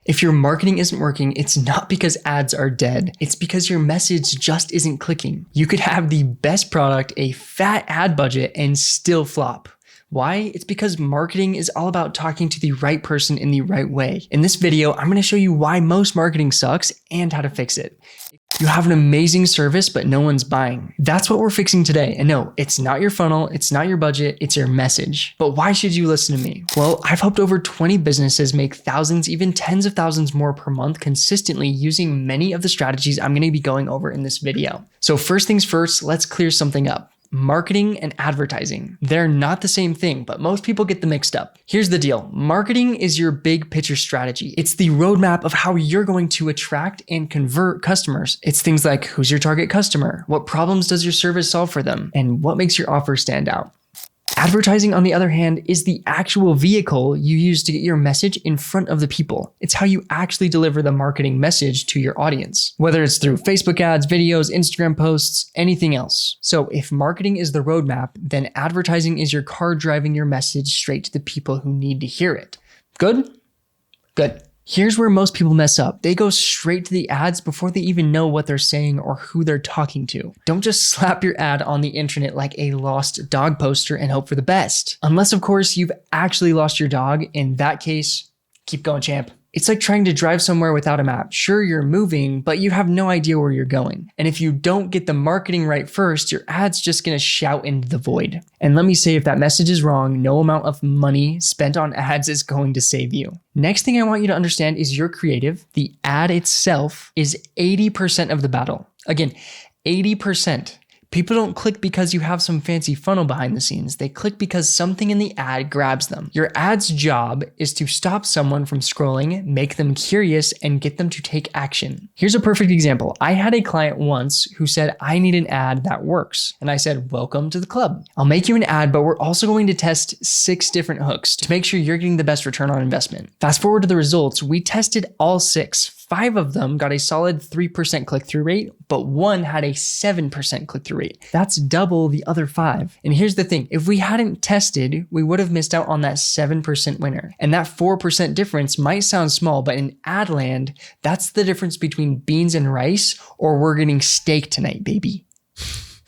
If your marketing isn't working, it's not because ads are dead. It's because your message just isn't clicking. You could have the best product, a fat ad budget, and still flop. Why? It's because marketing is all about talking to the right person in the right way. In this video, I'm going to show you why most marketing sucks and how to fix it. You have an amazing service, but no one's buying. That's what we're fixing today. And no, it's not your funnel, it's not your budget, it's your message. But why should you listen to me? Well, I've helped over 20 businesses make thousands, even tens of thousands more per month consistently using many of the strategies I'm going to be going over in this video. So first things first, let's clear something up. Marketing and advertising. They're not the same thing, but most people get them mixed up. Here's the deal. Marketing is your big picture strategy. It's the roadmap of how you're going to attract and convert customers. It's things like who's your target customer? What problems does your service solve for them? And what makes your offer stand out? Advertising, on the other hand, is the actual vehicle you use to get your message in front of the people. It's how you actually deliver the marketing message to your audience, whether it's through Facebook ads, videos, Instagram posts, anything else. So if marketing is the roadmap, then advertising is your car driving your message straight to the people who need to hear it. Good? Good. Here's where most people mess up. They go straight to the ads before they even know what they're saying or who they're talking to. Don't just slap your ad on the internet like a lost dog poster and hope for the best. Unless, of course, you've actually lost your dog. In that case, keep going, champ. It's like trying to drive somewhere without a map. Sure, you're moving, but you have no idea where you're going. And if you don't get the marketing right first, your ad's just gonna shout into the void. And let me say, if that message is wrong, no amount of money spent on ads is going to save you. Next thing I want you to understand is your creative. The ad itself is 80% of the battle. Again, 80%. People don't click because you have some fancy funnel behind the scenes. They click because something in the ad grabs them. Your ad's job is to stop someone from scrolling, make them curious, and get them to take action. Here's a perfect example. I had a client once who said, I need an ad that works. And I said, welcome to the club. I'll make you an ad, but we're also going to test 6 different hooks to make sure you're getting the best return on investment. Fast forward to the results. We tested all 6. 5 of them got a solid 3% click-through rate, but 1 had a 7% click-through rate. That's double the other 5. And here's the thing, if we hadn't tested, we would have missed out on that 7% winner. And that 4% difference might sound small, but in ad land, that's the difference between beans and rice, or we're getting steak tonight, baby.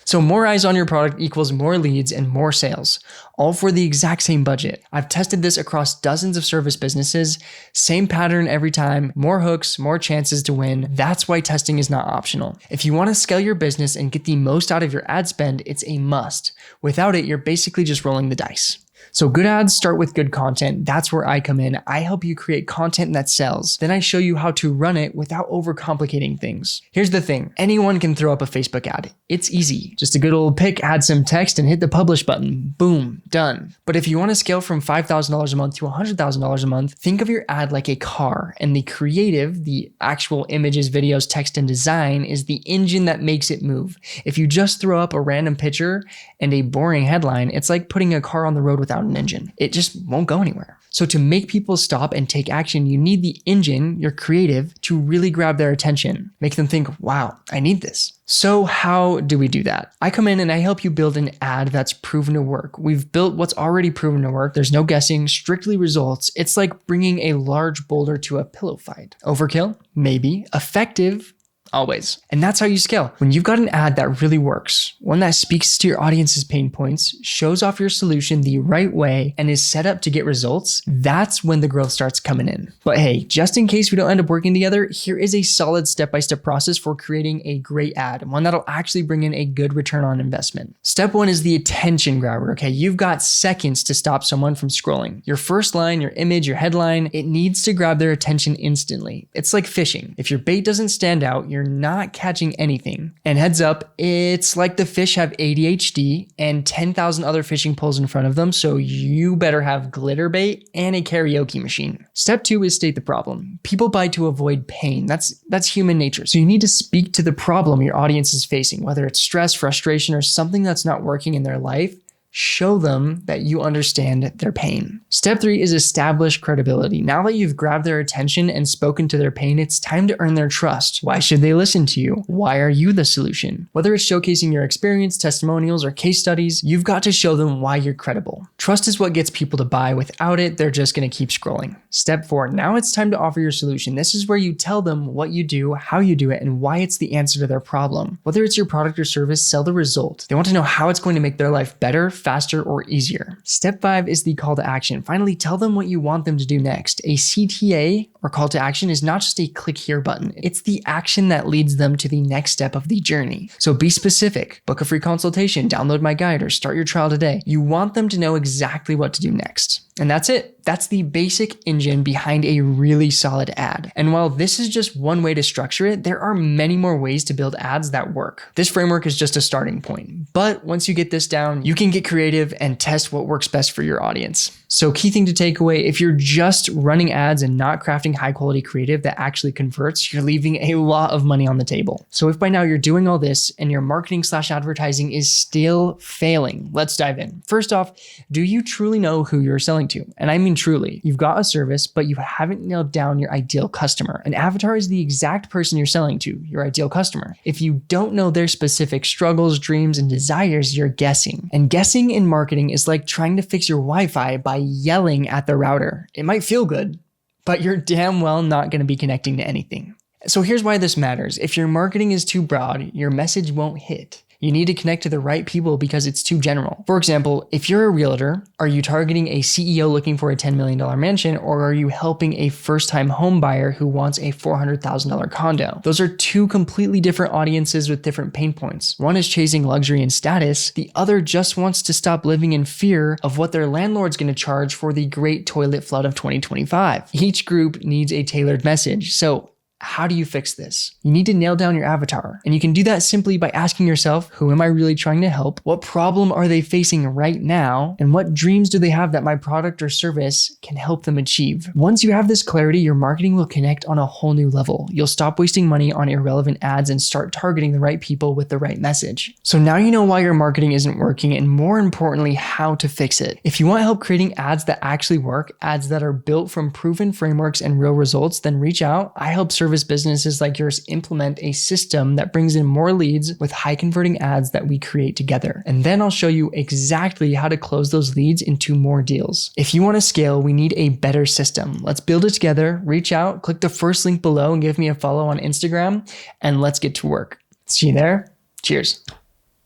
So more eyes on your product equals more leads and more sales, all for the exact same budget. I've tested this across dozens of service businesses, same pattern every time, more hooks, more chances to win. That's why testing is not optional. If you want to scale your business and get the most out of your ad spend, it's a must. Without it, you're basically just rolling the dice. So good ads start with good content. That's where I come in. I help you create content that sells. Then I show you how to run it without overcomplicating things. Here's the thing. Anyone can throw up a Facebook ad. It's easy. Just a good old pick, add some text, and hit the publish button. Boom, done. But if you want to scale from $5,000 a month to $100,000 a month, think of your ad like a car, and the creative, the actual images, videos, text, and design is the engine that makes it move. If you just throw up a random picture and a boring headline, it's like putting a car on the road without an engine. It just won't go anywhere. So to make people stop and take action, you need the engine, your creative, to really grab their attention. Make them think, wow, I need this. So how do we do that? I come in and I help you build an ad that's proven to work. We've built what's already proven to work. There's no guessing, strictly results. It's like bringing a large boulder to a pillow fight. Overkill? Maybe. Effective? Always. And that's how you scale. When you've got an ad that really works, one that speaks to your audience's pain points, shows off your solution the right way, and is set up to get results, that's when the growth starts coming in. But hey, just in case we don't end up working together, here is a solid step-by-step process for creating a great ad, one that'll actually bring in a good return on investment. Step 1 is the attention grabber, okay? You've got seconds to stop someone from scrolling. Your first line, your image, your headline, it needs to grab their attention instantly. It's like fishing. If your bait doesn't stand out, you're not catching anything. And heads up, it's like the fish have ADHD and 10,000 other fishing poles in front of them, so you better have glitter bait and a karaoke machine. Step 2 is state the problem. People buy to avoid pain. That's human nature. So you need to speak to the problem your audience is facing, whether it's stress, frustration, or something that's not working in their life. Show them that you understand their pain. Step 3 is establish credibility. Now that you've grabbed their attention and spoken to their pain, it's time to earn their trust. Why should they listen to you? Why are you the solution? Whether it's showcasing your experience, testimonials, or case studies, you've got to show them why you're credible. Trust is what gets people to buy. Without it, they're just going to keep scrolling. Step 4, now it's time to offer your solution. This is where you tell them what you do, how you do it, and why it's the answer to their problem. Whether it's your product or service, sell the result. They want to know how it's going to make their life better, faster, or easier. Step 5 is the call to action. Finally, tell them what you want them to do next. A CTA or call to action is not just a click here button. It's the action that leads them to the next step of the journey. So be specific. Book a free consultation, download my guide, or start your trial today. You want them to know exactly what to do next. And that's it. That's the basic engine behind a really solid ad. And while this is just one way to structure it, there are many more ways to build ads that work. This framework is just a starting point. But once you get this down, you can get creative and test what works best for your audience. So key thing to take away, if you're just running ads and not crafting high quality creative that actually converts, you're leaving a lot of money on the table. So if by now you're doing all this and your marketing/advertising is still failing, let's dive in. First off, do you truly know who you're selling to? And I mean truly. You've got a service, but you haven't nailed down your ideal customer. An avatar is the exact person you're selling to, your ideal customer. If you don't know their specific struggles, dreams, and desires, you're guessing. And guessing in marketing is like trying to fix your Wi-Fi by yelling at the router. It might feel good, but you're damn well not going to be connecting to anything. So here's why this matters. If your marketing is too broad, your message won't hit. You need to connect to the right people because it's too general. For example, if you're a realtor, are you targeting a CEO looking for a $10 million mansion, or are you helping a first-time home buyer who wants a $400,000 condo? Those are two completely different audiences with different pain points. One is chasing luxury and status. The other just wants to stop living in fear of what their landlord's going to charge for the great toilet flood of 2025. Each group needs a tailored message. So how do you fix this? You need to nail down your avatar. And you can do that simply by asking yourself, who am I really trying to help? What problem are they facing right now? And what dreams do they have that my product or service can help them achieve? Once you have this clarity, your marketing will connect on a whole new level. You'll stop wasting money on irrelevant ads and start targeting the right people with the right message. So now you know why your marketing isn't working, and more importantly, how to fix it. If you want help creating ads that actually work, ads that are built from proven frameworks and real results, then reach out. I help service businesses like yours implement a system that brings in more leads with high converting ads that we create together. And then I'll show you exactly how to close those leads into more deals. If you want to scale, we need a better system. Let's build it together. Reach out, click the first link below and give me a follow on Instagram, and let's get to work. See you there. Cheers.